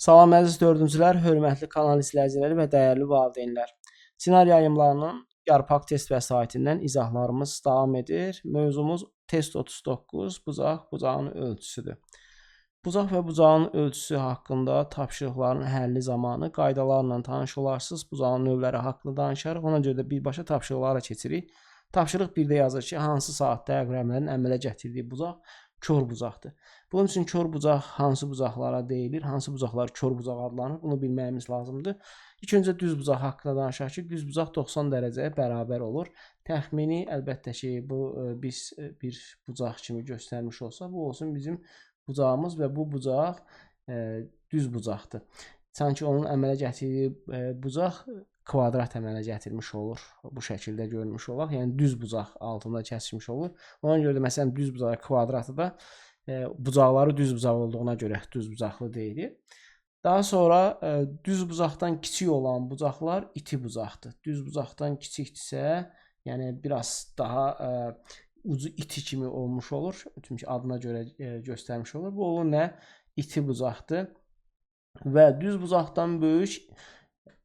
Salam əziz dördüncülər, hörmətli kanal izləyiciləri və dəyərli valideynlər. Sinar yayımlarının yarpaq test vəsaitindən izahlarımız davam edir. Mövzumuz test 39, bucağın ölçüsüdür. Bucaq və bucağın ölçüsü haqqında tapşırıqların həlli zamanı qaydalarla tanış olarsınız. Bucağın növləri haqqında danışarıq. Ona görə də birbaşa tapşırıqlara keçirik. Tapşırıq 1-də yazır ki, hansı saat diaqramlarının əmələ gətirdiyi bucaq kör bucaqdır. Bunun üçün kör bucaq hansı bucaqlara deyilir, hansı bucaqlar kör bucaq adlanır, bunu bilməyimiz lazımdır. İlk öncə düz bucaq haqqında danışaq ki, düz bucaq 90 dərəcəyə bərabər olur. Təxmini əlbəttə ki, bu biz bir bucaq kimi göstərmiş olsa, bu olsun bizim bucağımız və bu bucaq düz bucaqdır. Sanki onun əmələ gətirdiyi bucaq kvadrat əmələ gətirmiş olur. Bu şəkildə görmüş olaq. Yəni düz bucaq altında kəsmiş olur. Ona görə də məsələn düz bucaq kvadratı da bucaqları düz bucaq olduğuna görə düz bucaqlı deyilir. Daha sonra düz bucaqdan kiçik olan bucaqlar iti bucaqdır. Düz bucaqdan kiçikdirsə, yəni biraz daha ucu iti kimi olmuş olur. Çünki adına görə göstərmiş olur. Bu olur nə? İti bucaqdır. Və düz bucaqdan böyük,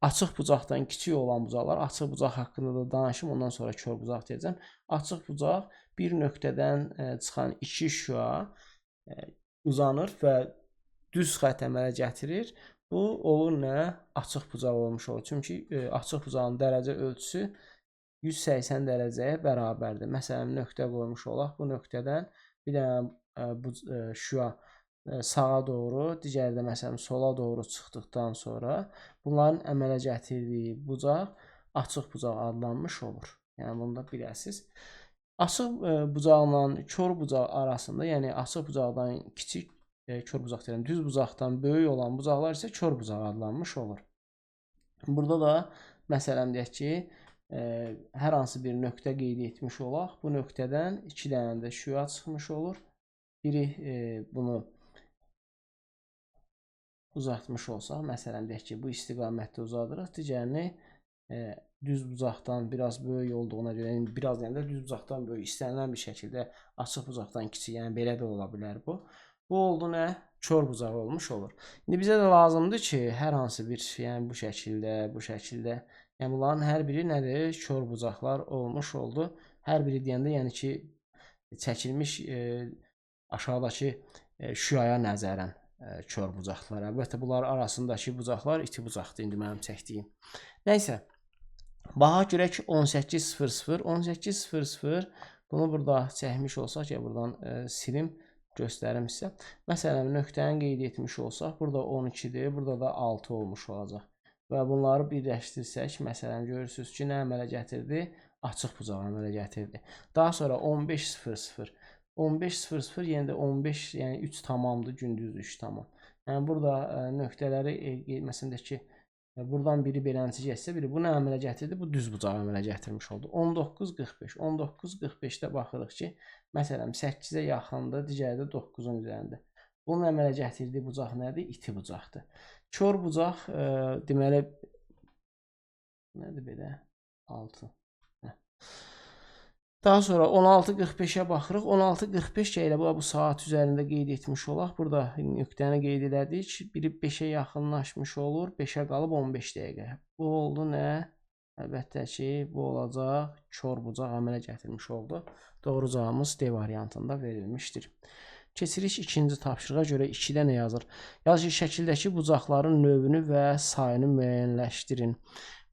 açıq bucaqdan kiçik olan bucaqlar, açıq bucaq haqqında da danışım, ondan sonra kör bucaq deyəcəm. Açıq bucaq bir nöqtədən çıxan iki şüa uzanır və düz xətt əmələ gətirir. Bu olur nə? Açıq bucaq olmuş olur. Çünki açıq bucağın dərəcə ölçüsü 180 dərəcəyə bərabərdir. Məsələn, nöqtə qoymuş olaq. Bu nöqtədən bir dənə şüa sağa doğru, digəri də məsələn sola doğru çıxdıqdan sonra bunların əmələ gətirdiyi bucaq açıq bucaq adlanmış olur. Yəni bunu da biləsiniz. Açıq bucaqla kör bucaq arasında, yəni açıq bucaqdan kiçik, kör bucaq deyirəm, düz bucaqdan böyük olan bucaqlar isə kör bucaq adlanmış olur. Burada da məsələn deyək ki, hər hansı bir nöqtə qeyd etmiş olaq. Bu nöqtədən 2 dənə də şüa çıxmış olur. Biri bunu uzatmış olsaq, məsələn deyək ki, bu istiqamətdə uzadırıq. Digərini düz bucaqdan biraz böyük olduğuna görə, yəni biraz deyəndə düz bucaqdan böyük, istənilən bir şəkildə açıq bucaqdan kiçik, yəni belə də ola bilər bu. Bu oldu nə? Kör bucaq olmuş olur. İndi bizə də lazımdır ki, hər hansı bir, yəni bu şəkildə, yəni bunların hər biri nədir? Kör bucaqlar olmuş oldu. Hər biri deyəndə, yəni ki, çəkilmiş aşağıdakı şüaya nəzərən kör bucaqlar. Əlbəttə bunlar arasındakı bucaqlar iti bucaqdır, indi mənim çəkdiyim. Nəysə, baxaq görək 18:00. 18:00 bunu burada çəkmiş olsaq ki, buradan silim, göstərim sizə. Məsələn, nöqtəni qeyd etmiş olsaq, burada 12-dir, burada da 6 olmuş olacaq. Və bunları birləşdirsək, məsələn, görürsünüz ki, nə əmələ gətirdi? Açıq bucaq əmələ gətirdi. Daha sonra 15:00. 15:00 yenə də 15, yəni 3 tamamdır, gündüz 3 tamam. Yəni burada nöqtələri məsələn deyək ki, buradan biri beləncə getsə, biri bu nə əmələ gətirdi? Bu düz bucaq əmələ gətirmiş oldu. 19:45. 19:45-də baxırıq ki, məsələn 8-ə yaxındır, digəri də 9-un üzərində. Bunun əmələ gətirdiyi bucaq nədir? İti bucaqdır. Kör bucaq deməli nədir belə? 6. Daha sonra 16:45-ə baxırıq. 16:45 ilə bu saat üzərində qeyd etmiş olaq. Burada nöqtəni qeyd elədik. Biri 5-ə yaxınlaşmış olur. 5-ə qalıb 15 dəqiqə. Bu oldu nə? Əlbəttə ki, bu olacaq kör bucaq əmələ gətirmiş oldu. Doğru cavabımız D variantında verilmişdir. Keçirik ikinci tapşırığa görə 2-də nə yazır? Yazır ki, şəkildəki bucaqların növünü və sayını müəyyənləşdirin.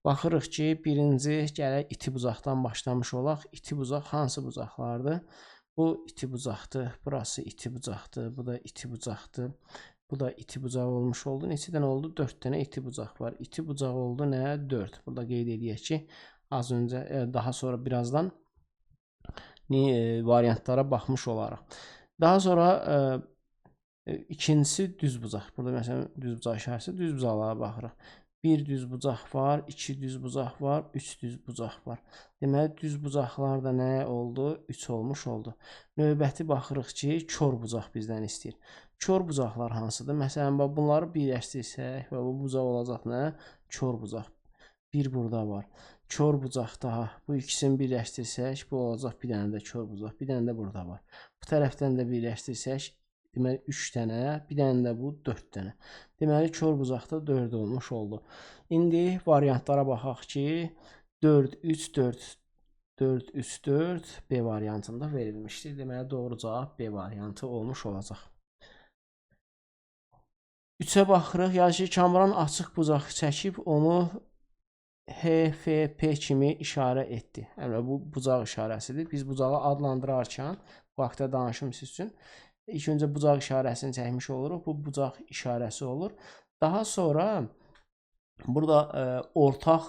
Baxırıq ki, birinci gələk iti bucaqdan başlamış olaq. İti bucaq hansı bucaqlardır? Bu iti bucaqdır, burası iti bucaqdır, bu da iti bucaqdır. Bu da iti bucaq olmuş oldu. Neçə dənə oldu? 4 dənə iti bucaq var. İti bucaq oldu nə? 4. Burada qeyd edək ki, az öncə, daha sonra birazdan variantlara baxmış olaraq. Daha sonra ikincisi düz bucaq. Burada məsələn düz bucaq işarəsi, düz bucaqlara baxırıq. 1 düz bucaq var, 2 düz bucaq var, 3 düz bucaq var. Deməli, düz bucaqlar da nə oldu? 3 olmuş oldu. Növbəti baxırıq ki, kör bucaq bizdən istəyir. Kör bucaqlar hansıdır? Məsələn, bunları birləşdirsək və bu bucaq olacaq nə? Kör bucaq. Bir burada var. Kör bucaq daha. Bu ikisini birləşdirsək, bu olacaq bir dənə də kör bucaq. Bir dənə də burada var. Bu tərəfdən də birləşdirsək, Deməli 3 dənə, bir dənə də bu 4 dənə. Deməli kör bucaqda 4 olmuş oldu. İndi variantlara baxaq ki, 4 3 4 4 3 4 B variantında verilmişdir. Deməli doğru cavab B variantı olmuş olacaq. 3-ə baxırıq. Yazıcı Kamran açıq bucaq çəkib onu HFP kimi işarə etdi. Yəni bu bucaq işarəsidir. Biz bucağı adlandırarkən bu haqda danışım siz üçün ilk öncə bucaq işarəsini çəkmiş oluruq. Bu bucaq işarəsi olur. Daha sonra burada ortaq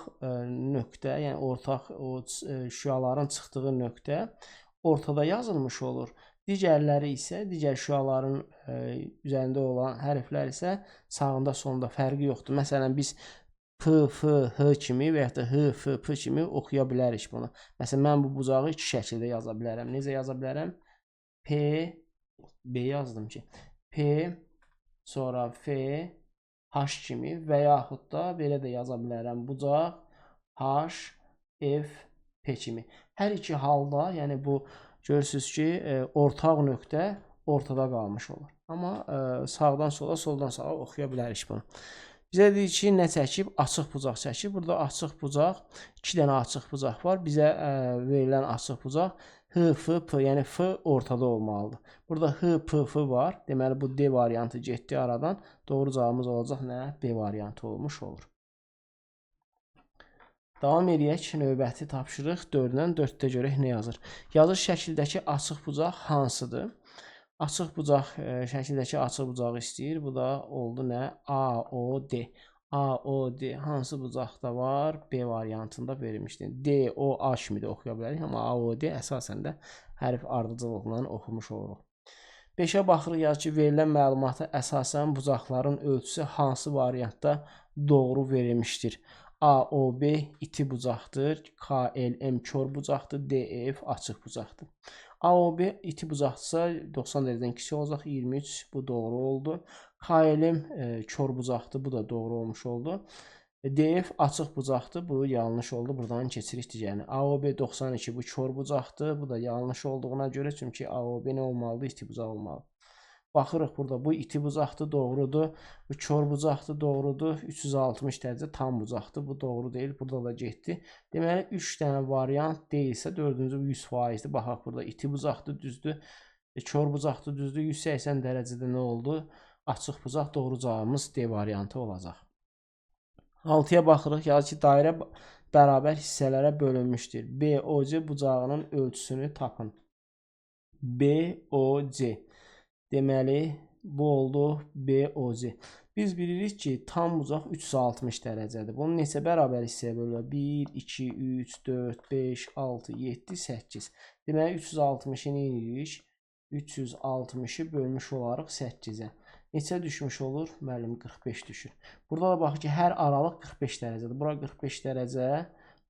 nöqtə, yəni ortaq o şüaların çıxdığı nöqtə ortada yazılmış olur. Digərləri isə, digər şüaların üzərində olan hərflər isə sağında, solunda fərqi yoxdur. Məsələn, biz P, F, H kimi və ya da H, F, P kimi oxuya bilərik bunu. Məsələn, mən bu bucağı iki şəkildə yaza bilərəm. Necə yaza bilərəm? P, B yazdım ki. P, sonra F, H kimi və yaxud da belə də yaza bilərəm. Bucaq H, F, P kimi. Hər iki halda, yəni bu görürsünüz ki, ortaq nöqtə ortada qalmış olur. Amma sağdan sola, soldan sağa oxuya bilərik bunu. Bizə deyir ki, nə çəkib? Açıq bucaq çəkib. Burada açıq bucaq, 2 dənə açıq bucaq var. Bizə verilən açıq bucaq H, F, P, yəni F ortada olmalıdır. Burada H, P, F var. Deməli, bu D variantı getdi aradan. Doğru cavabımız olacaq nə? B variantı olmuş olur. Davam edək. Növbəti tapşırıq 4-dən 4-də görək nə yazır. Yazır şəkildəki açıq bucaq hansıdır? Açıq bucaq şəkildəki açıq bucağı istəyir. Bu da oldu nə? A, O, D. A, O, D hansı bucaqda var? B variantında verilmişdir. D, O, A kimi də oxuya bilərik. Amma A, O, D əsasən də hərf ardıcılıqla oxumuş oluruq. 5-ə baxırıq. Yazır ki, verilən məlumata əsasən bucaqların ölçüsü hansı variantda doğru verilmişdir? A, O, B iti bucaqdır. K, L, M kör bucaqdır. D, E, F açıq bucaqdır. A, O, B iti bucaqdırsa 90 dərəcədən kiçik olacaq. 23 bu doğru oldu. K, L, M kör bucaqdır. Bu da doğru olmuş oldu. D, F açıq bucaqdır. Bu yanlış oldu. Buradan keçirik digərinə. A, O, B 92 bu kör bucaqdır. Bu da yanlış olduğuna görə çünki A, O, B nə olmalıdır? İti bucaq olmalıdır. Baxırıq burada bu iti bucaqdır, doğrudur. Bu kör bucaqdır, doğrudur. 360 dərəcə tam bucaqdır. Bu doğru deyil. Burada da getdi. Deməli 3 dənə variant deyilsə 4-cü 100%-dir. Baxaq burada iti bucaqdır, düzdür. Kör bucaqdır, düzdür. 180 dərəcədə nə oldu? Açıq bucaq. Doğru cavabımız D variantı olacaq. 6-ya baxırıq. Yazır ki, dairə bərabər hissələrə bölünmüşdür. BOC bucağının ölçüsünü tapın. BOC. Deməli, bu oldu BOC. Biz bilirik ki, tam bucaq 360 dərəcədir. Bunu neçə bərabər hissəyə bölürlər? 1, 2, 3, 4, 5, 6, 7, 8. Deməli, 360-ı nə edirik? 360-ı bölmüş olaraq 8-ə. Neçə düşmüş olur? Müəllim 45 düşür. Burada da baxın ki, hər aralıq 45 dərəcədir. Bura 45 dərəcə.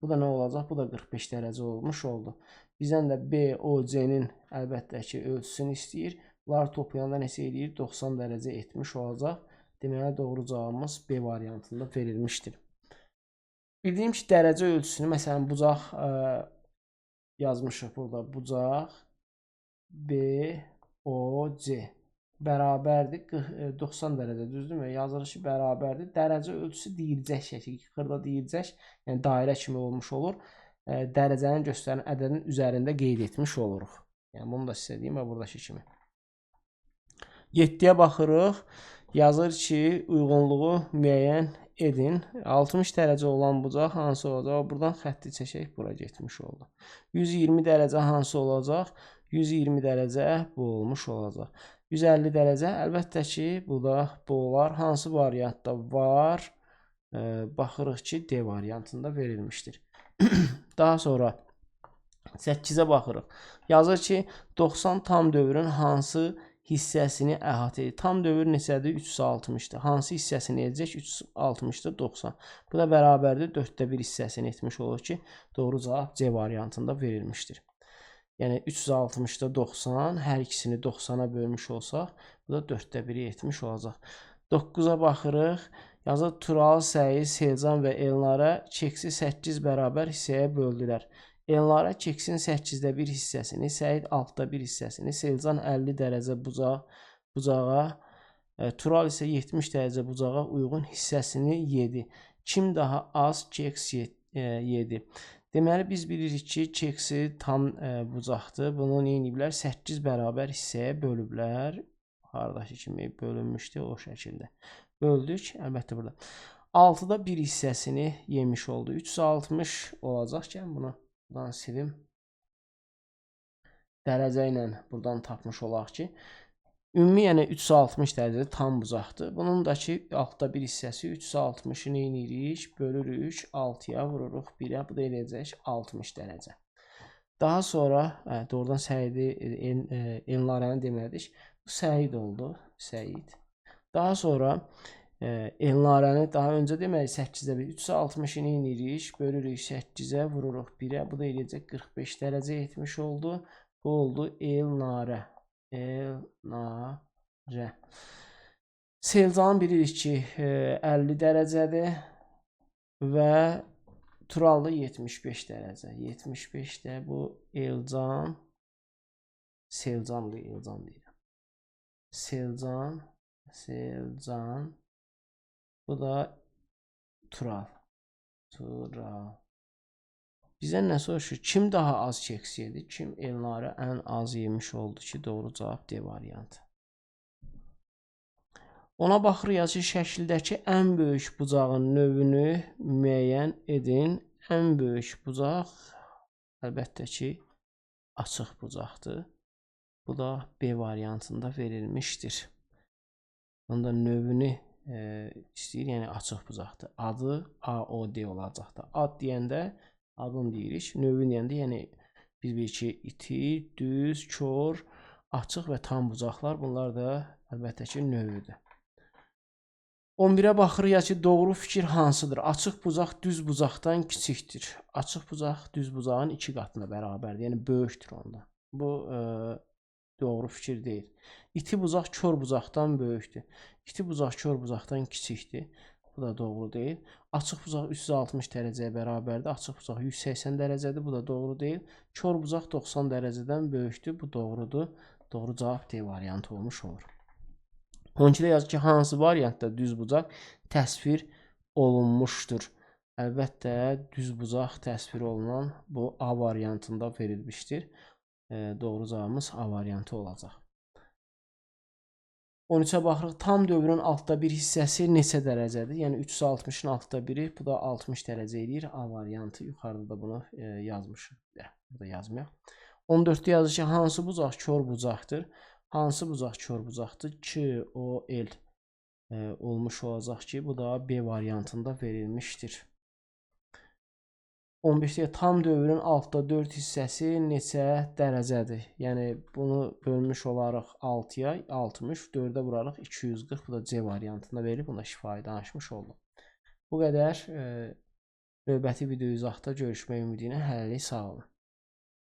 Bu da nə olacaq? Bu da 45 dərəcə olmuş oldu. Bizdən də BOC-nin əlbəttə ki, ölçüsünü istəyir. Bunları toplayanda neçə edir? 90 dərəcə etmiş olacaq. Deməli, doğru cavabımız B variantında verilmişdir. Bildiyim ki, dərəcə ölçüsünü, məsələn, bucaq yazmışıq burada. Bucaq BOC bərabərdir 90 dərəcə, düzdürmü? Yazılır ki, bərabərdir. Dərəcə ölçüsü deyiləcək şəkil, xırda deyiləcək, yəni dairə kimi olmuş olur. Dərəcənin göstərən ədədin üzərində qeyd etmiş oluruq. Yəni, bunu da sizə deyim və buradakı kimi. 7-yə baxırıq. Yazır ki, uyğunluğu müəyyən edin. 60 dərəcə olan bucaq hansı olacaq? Buradan xətti çəkək, bura getmiş oldu. 120 dərəcə hansı olacaq? 120 dərəcə bu olmuş olacaq. 150 dərəcə əlbəttə ki, bu da bu olar. Hansı variantda var? Baxırıq ki, D variantında verilmişdir. Daha sonra 8-ə baxırıq. Yazır ki, 90 tam dövrün hansı hissəsini əhatə edir. Tam dövr neçədir? 360-dır. Hansı hissəsini edəcək? 360-dır, 90. Bu da bərabərdir 4də 1 hissəsini etmiş olur ki, doğru cavab C variantında verilmişdir. Yəni 360-da 90, hər ikisini 90-a bölmüş olsaq, bu da 4də 1-i etmiş olacaq. 9-a baxırıq. Yazır Tural, Səiz, Selcan və Elnara keksi 8 bərabər hissəyə böldülər. Elnara keksin 8də 1 hissəsini, Səid 6da 1 hissəsini, Selcan 50 dərəcə bucaq bucağa, Tural isə 70 dərəcə bucağa uyğun hissəsini yedi. Kim daha az keks yedi? Deməli biz bilirik ki, keksi tam bucaqdır. Bunu nə ediblər? 8 bərabər hissəyə bölüblər. Haradakı kimi bölünmüşdü o şəkildə. Böldük, əlbəttə burada. 6-da 1 hissəsini yemiş oldu. 360 olacaq ki, bunu buradan silim. Dərəcə ilə buradan tapmış olaq ki, ümumi yəni 360 dərəcədə tam bucaqdır. Bunun da ki, 6-da 1 hissəsi 360-ı nə edirik? Bölürük, 6-ya vururuq 1-ə. Bu da eləyəcək 60 dərəcə. Daha sonra, doğrudan Səidi Elnarəni demədik. Bu Səid oldu. Səid. Daha sonra Elnarəni daha öncə deməli 8-də 1 360-ı nə edirik? Bölürük 8-ə, vururuq 1-ə. Bu da eləyəcək 45 dərəcə etmiş oldu. Bu oldu Elnarə. Elnarə. Selcanı bilirik ki 50 dərəcədir və Turalda 75 dərəcə. 75-də bu Elcan. Selcan deyirəm. Selcan. Bu da Tural. Bizdən nə soruşur? Kim daha az keks yedi? Kim Elnarə ən az yemiş oldu ki, doğru cavab D variantı. Ona baxırıq ki, şəkildəki ən böyük bucağın növünü müəyyən edin. Ən böyük bucaq əlbəttə ki, açıq bucaqdır. Bu da B variantında verilmişdir. Onda növünü istəyir, yəni açıq bucaqdır. Adı AOD olacaqdır. Ad deyəndə adını deyirik. Növün deyəndə, yəni biz bilirik ki, iti, düz, kör, açıq və tam bucaqlar. Bunlar da əlbəttə ki, növüdür. 11-ə baxırıq ki, doğru fikir hansıdır? Açıq bucaq düz bucaqdan kiçikdir. Açıq bucaq düz bucağın 2 qatına bərabərdir. Yəni böyükdür onda. Bu doğru fikir deyil. İti bucaq kör bucaqdan böyükdür. İti bucaq kör bucaqdan kiçikdir. Bu da doğru deyil. Açıq bucaq 360 dərəcəyə bərabərdir. Açıq bucaq 180 dərəcədir. Bu da doğru deyil. Kör bucaq 90 dərəcədən böyükdür. Bu doğrudur. Doğru cavab D variantı olmuş olur. 12-də yazır ki, hansı variantda düz bucaq təsvir olunmuşdur? Əlbəttə, düz bucaq təsvir olunan bu A variantında verilmişdir. Doğru cavabımız A variantı olacaq. 13-ə baxırıq. Tam dövrün 6-da 1 hissəsi neçə dərəcədir? Yəni 360-ın 6-da 1-i, bu da 60 dərəcə eləyir. A variantı. Yuxarıda da bunu yazmışıq. Burada yazmayaq. 14-də yazır ki, hansı bucaq kör bucaqdır? Hansı bucaq kör bucaqdır? K, O, L olmuş olacaq ki, bu da B variantında verilmişdir. 15-də tam dövrün 6-da 4 hissəsi neçə dərəcədir? Yəni bunu bölmüş olaraq 6-ya 60, 4-ə vuraraq 240. Bu da C variantında verilib. Buna şifahi danışmış oldum. Bu qədər. Növbəti video izahda görüşmək ümidi ilə hələlik sağ olun.